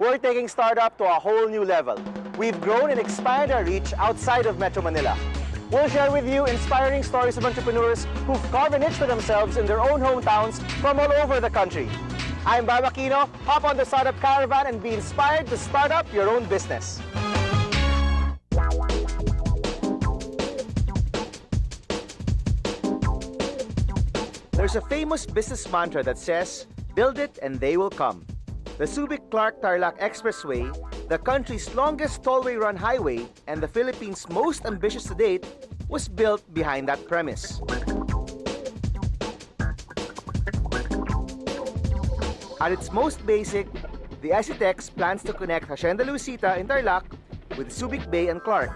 we're taking startup to a whole new level. We've grown and expanded our reach outside of Metro Manila. We'll share with you inspiring stories of entrepreneurs who've carved a niche for themselves in their own hometowns from all over the country. I'm Bob Aquino. Hop on the Startup Caravan and be inspired to start up your own business. There's a famous business mantra that says, "Build it and they will come." The Subic-Clark-Tarlac Expressway, the country's longest tollway-run highway and the Philippines' most ambitious to date, was built behind that premise. At its most basic, the SCTEX plans to connect Hacienda Luisita in Tarlac with Subic Bay and Clark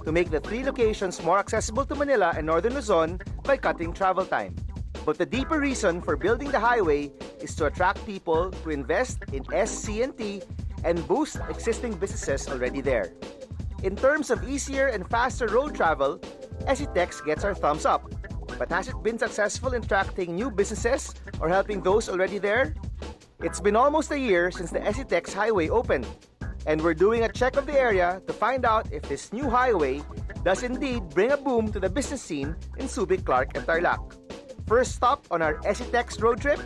to make the three locations more accessible to Manila and Northern Luzon by cutting travel time. But the deeper reason for building the highway is to attract people to invest in SC&T and boost existing businesses already there. In terms of easier and faster road travel, SCTEX gets our thumbs up. But has it been successful in attracting new businesses or helping those already there? It's been almost a year since the SCTEX highway opened, and we're doing a check of the area to find out if this new highway does indeed bring a boom to the business scene in Subic, Clark, and Tarlac. First stop on our SCTEX road trip,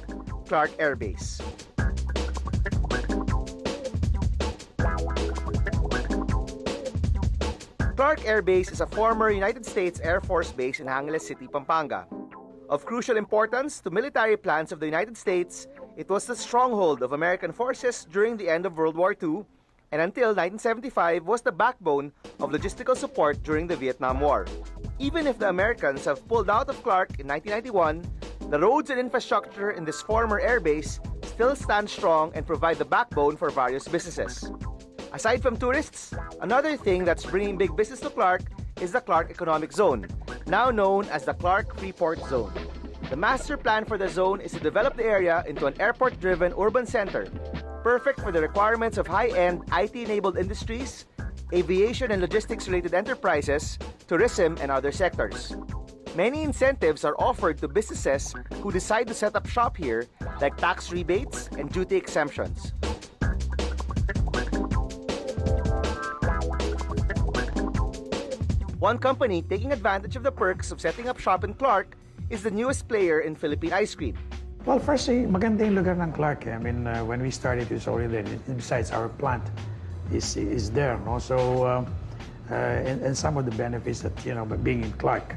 Clark Air Base. Clark Air Base is a former United States Air Force base in Angeles City, Pampanga. Of crucial importance to military plans of the United States, it was the stronghold of American forces during the end of World War II, and until 1975 was the backbone of logistical support during the Vietnam War. Even if the Americans have pulled out of Clark in 1991, the roads and infrastructure in this former airbase still stand strong and provide the backbone for various businesses. Aside from tourists, another thing that's bringing big business to Clark is the Clark Economic Zone, now known as the Clark Freeport Zone. The master plan for the zone is to develop the area into an airport-driven urban center, perfect for the requirements of high-end IT-enabled industries, aviation and logistics-related enterprises, tourism, and other sectors. Many incentives are offered to businesses who decide to set up shop here, like tax rebates and duty exemptions. One company taking advantage of the perks of setting up shop in Clark is the newest player in Philippine ice cream. Well, first, maganda yung lugar ng Clark. I mean, when we started, it was already there. Besides, our plant is there, no? So, and some of the benefits that, being in Clark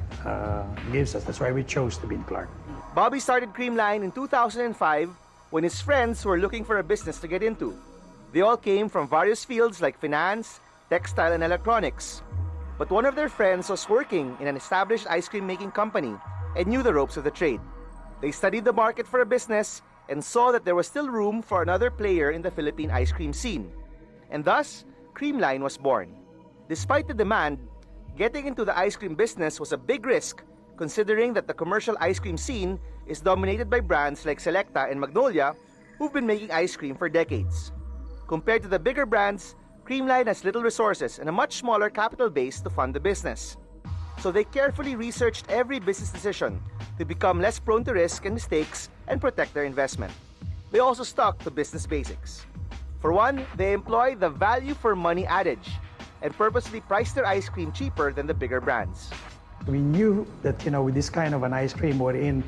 gives us. That's why we chose to be in Clark. Bobby started Creamline in 2005 when his friends were looking for a business to get into. They all came from various fields like finance, textile, and electronics. But one of their friends was working in an established ice cream making company and knew the ropes of the trade. They studied the market for a business and saw that there was still room for another player in the Philippine ice cream scene. And thus, Creamline was born. Despite the demand, getting into the ice cream business was a big risk, considering that the commercial ice cream scene is dominated by brands like Selecta and Magnolia, who've been making ice cream for decades. Compared to the bigger brands, Creamline has little resources and a much smaller capital base to fund the business. So they carefully researched every business decision to become less prone to risk and mistakes and protect their investment. They also stuck to business basics. For one, they employ the value for money adage and purposely priced their ice cream cheaper than the bigger brands. We knew that, with this kind of an ice cream we're in,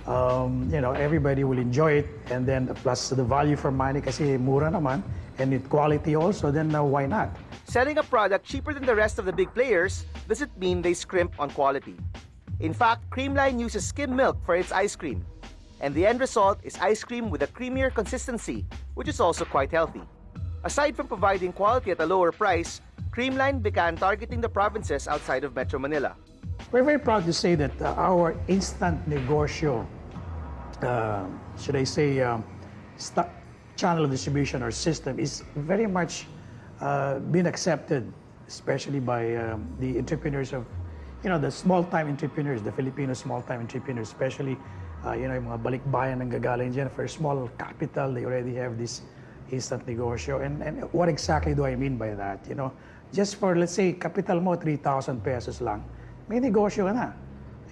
everybody will enjoy it, and then plus the value for money kasi mura naman, and with quality also, then why not? Selling a product cheaper than the rest of the big players doesn't mean they scrimp on quality. In fact, Creamline uses skim milk for its ice cream, and the end result is ice cream with a creamier consistency, which is also quite healthy. Aside from providing quality at a lower price, Creamline began targeting the provinces outside of Metro Manila. We're very proud to say that our instant negosyo, channel of distribution or system is very much been accepted, especially by the entrepreneurs of, the small-time entrepreneurs, the Filipino small-time entrepreneurs, especially, yung mga balikbayan ng gagaling dyan. For small capital, they already have this instant negosyo. And what exactly do I mean by that? Just for, let's say, capital mo, 3,000 pesos lang, may negosyo ka na.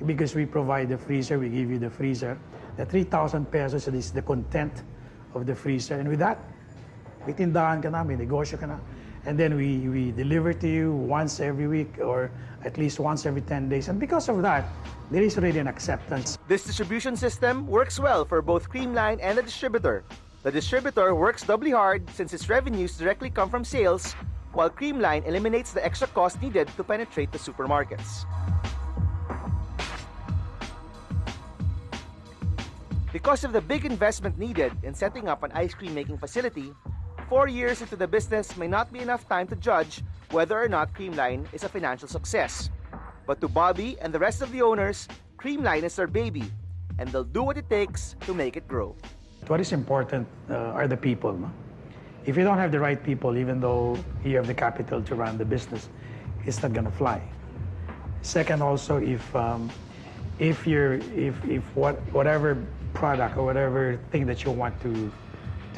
Because we provide the freezer, we give you the freezer. The 3,000 pesos is the content of the freezer. And with that, may tindahan ka na, may negosyo ka na. And then we deliver to you once every week or at least once every 10 days. And because of that, there is already an acceptance. This distribution system works well for both Creamline and the distributor. The distributor works doubly hard since its revenues directly come from sales, while Creamline eliminates the extra cost needed to penetrate the supermarkets. Because of the big investment needed in setting up an ice cream making facility, 4 years into the business may not be enough time to judge whether or not Creamline is a financial success. But to Bobby and the rest of the owners, Creamline is their baby, and they'll do what it takes to make it grow. What is important are the people. No? If you don't have the right people, even though you have the capital to run the business, it's not gonna fly. Second, also, whatever product or whatever thing that you want to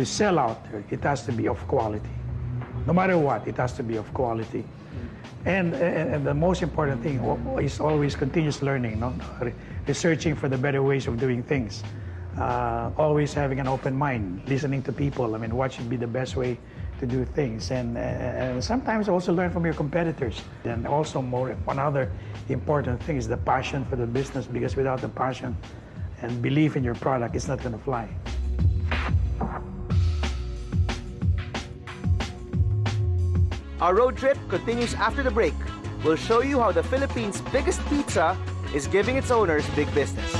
sell out there, it has to be of quality. No matter what, it has to be of quality. And the most important thing is always continuous learning, no? Researching for the better ways of doing things. Always having an open mind, listening to people. I mean, what should be the best way to do things, and sometimes also learn from your competitors. And also, one other important thing is the passion for the business, because without the passion and belief in your product, it's not going to fly. Our road trip continues after the break. We'll show you how the Philippines' biggest pizza is giving its owners big business.